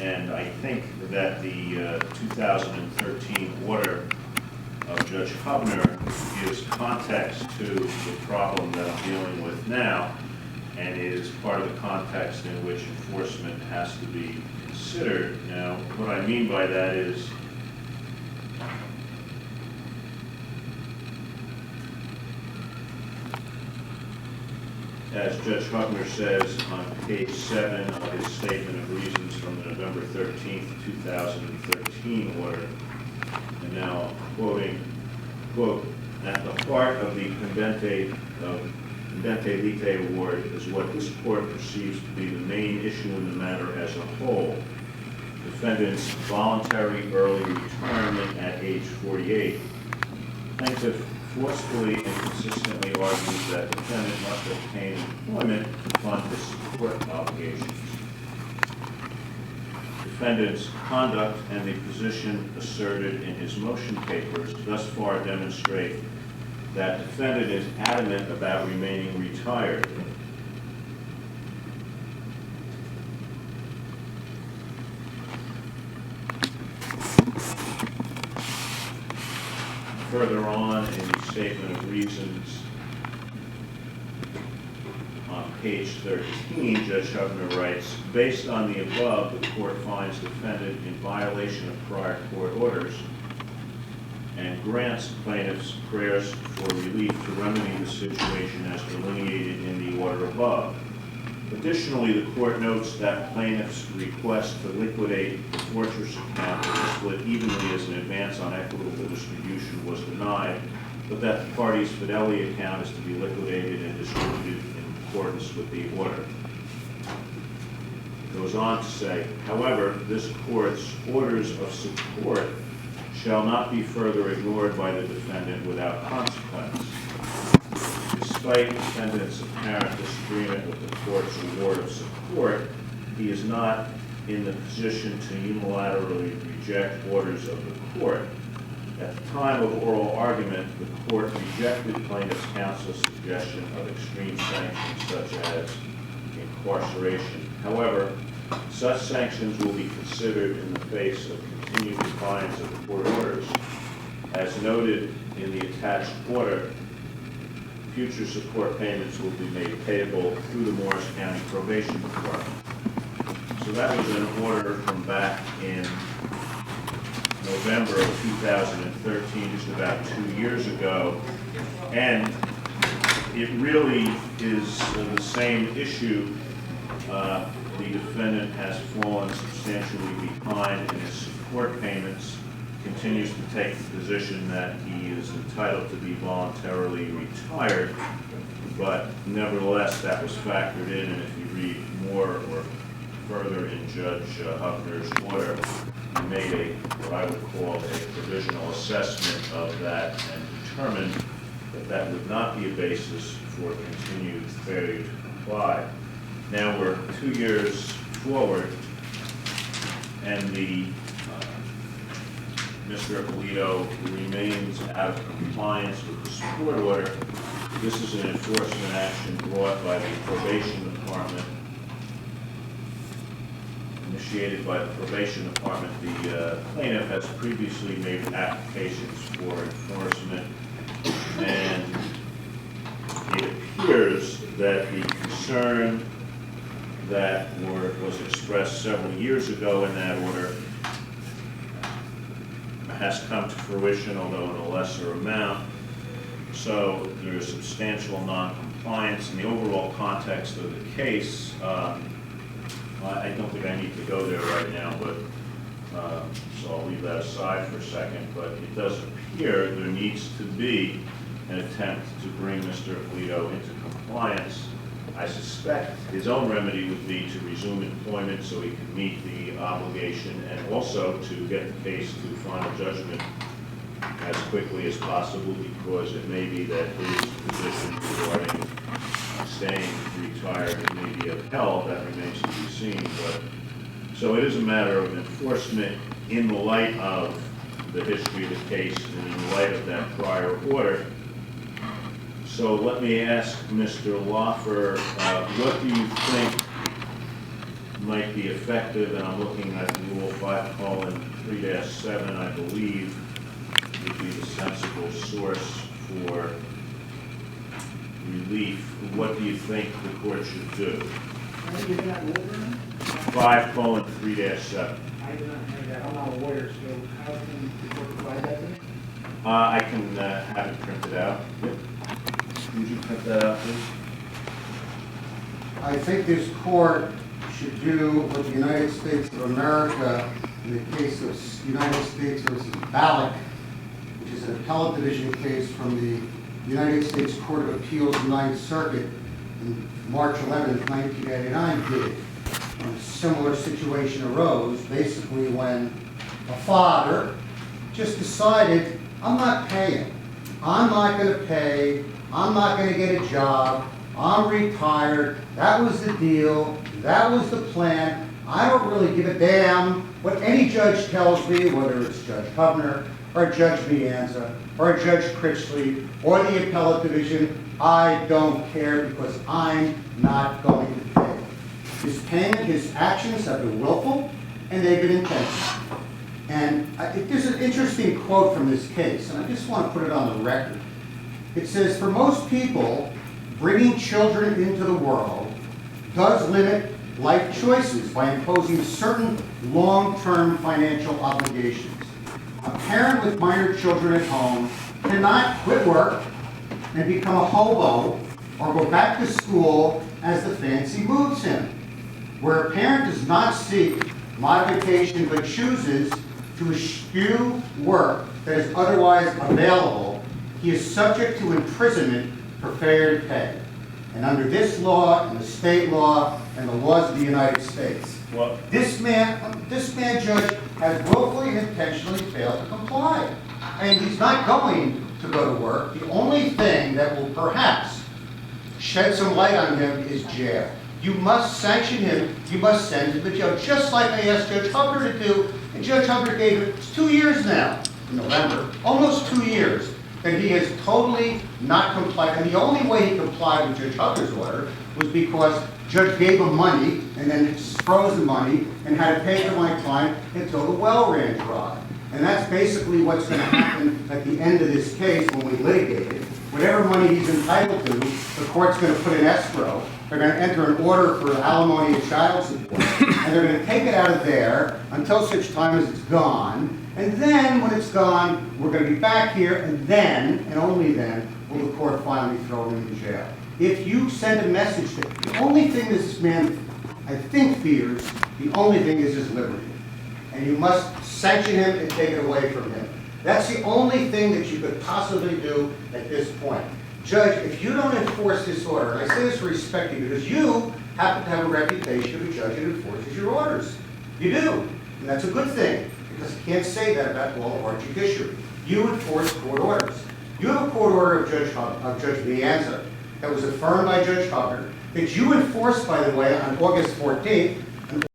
And I think that the 2013 order of Judge Hubner gives context to the problem that I'm dealing with now, and is part of the context in which enforcement has to be considered. Now, what I mean by that is, as Judge Hubner says on page 7 of his statement of reasons from the November 13th, 2013 order, and now quoting, quote, "At the heart of the Pendente Lite award is what this court perceives to be the main issue in the matter as a whole. Defendant's voluntary early retirement at age 48. Plaintiff forcefully and consistently argues that defendant must obtain employment to fund his support obligations. Defendant's conduct and the position asserted in his motion papers thus far demonstrate that defendant is adamant about remaining retired. Further on in the statement of reasons on page 13, Judge Hubner writes, "Based on the above, the court finds defendant in violation of prior court orders and grants plaintiff's prayers for relief to remedy the situation as delineated in the order above. Additionally, the court notes that plaintiff's request to liquidate the fortress account and split evenly as an advance on equitable distribution was denied, but that the party's fidelity account is to be liquidated and distributed in accordance with the order." It goes on to say, "However, this court's orders of support shall not be further ignored by the defendant without consequence. Despite defendant's apparent disagreement with the court's award of support, he is not in the position to unilaterally reject orders of the court. At the time of oral argument, the court rejected plaintiff's counsel's suggestion of extreme sanctions such as incarceration. However, such sanctions will be considered in the face of continued defiance of the court orders. As noted in the attached order, future support payments will be made payable through the Morris County Probation Department." So that was an order from back in November of 2013, just about 2 years ago. And it really is the same issue. The defendant has fallen substantially behind in his support payments, continues to take the position that he is entitled to be voluntarily retired, but nevertheless that was factored in, and if you read more or further in Judge Hubner's order, he made what I would call a provisional assessment of that and determined that that would not be a basis for continued failure to comply. Now we're 2 years forward, and the Mr. Ippolito remains out of compliance with the support order. This is an enforcement action brought by the probation department, initiated by the probation department. The plaintiff has previously made applications for enforcement, and it appears that the concern that was expressed several years ago in that order has come to fruition, although in a lesser amount. So there is substantial non-compliance in the overall context of the case. I don't think I need to go there right now, but so I'll leave that aside for a second. But it does appear there needs to be an attempt to bring Mr. Ippolito into compliance. I suspect his own remedy would be to resume employment so he can meet the obligation, and also to get the case to final judgment as quickly as possible, because it may be that his position regarding staying retired may be upheld. That remains to be seen. But so it is a matter of enforcement in the light of the history of the case and in light of that prior order. So let me ask Mr. Loffer, what do you think might be effective, and I'm looking at Rule 5:3-7, I believe, would be the sensible source for relief. What do you think the court should do? 5:3-7. I do not have that. I'm not a lawyer, so how can the court provide that to me? I can have it printed out. Yep. Would you print that out, please? I think this court should do what the United States of America, in the case of United States versus Ballack, which is an appellate division case from the United States Court of Appeals, Ninth Circuit, in March 11, 1989, did. And a similar situation arose, basically when a father just decided, I'm not paying. I'm not going to pay. I'm not going to get a job. I'm retired. That was the deal. That was the plan. I don't really give a damn what any judge tells me, whether it's Judge Hubner or Judge Mianza or Judge Critchley or the appellate division. I don't care because I'm not going to pay. His payment, his actions have been willful and they've been intentional. And there's an interesting quote from this case, and I just want to put it on the record. It says, for most people, bringing children into the world does limit life choices by imposing certain long-term financial obligations. A parent with minor children at home cannot quit work and become a hobo or go back to school as the fancy moves him. Where a parent does not seek modification but chooses to eschew work that is otherwise available, he is subject to imprisonment for failure to pay. And under this law and the state law and the laws of the United States, this man, Judge, has willfully and intentionally failed to comply. And he's not going to go to work. The only thing that will perhaps shed some light on him is jail. You must sanction him. You must send him to jail, just like I asked Judge Hubner to do. And Judge Hubner gave it 2 years now, in November, almost 2 years, that he has totally not complied. And the only way he complied with Judge Hubner's order was because Judge gave him money and then froze the money and had to pay for my client until the well ran dry. And that's basically what's going to happen at the end of this case when we litigate it. Whatever money he's entitled to, the court's going to put in escrow. They're going to enter an order for alimony and child support. And they're going to take it out of there until such time as it's gone. And then, when it's gone, we're going to be back here, and then, and only then, will the court finally throw him in jail. If you send a message to him, the only thing this man, I think, fears, the only thing is his liberty. And you must sanction him and take it away from him. That's the only thing that you could possibly do at this point. Judge, if you don't enforce this order, and I say this respectfully because you happen to have a reputation of a judge who enforces your orders. You do, and that's a good thing, because you can't say that about all of our judiciary. You enforce court orders. You have a court order of Judge Mianza that was affirmed by Judge Hubner, that you enforced, by the way, on August 14th,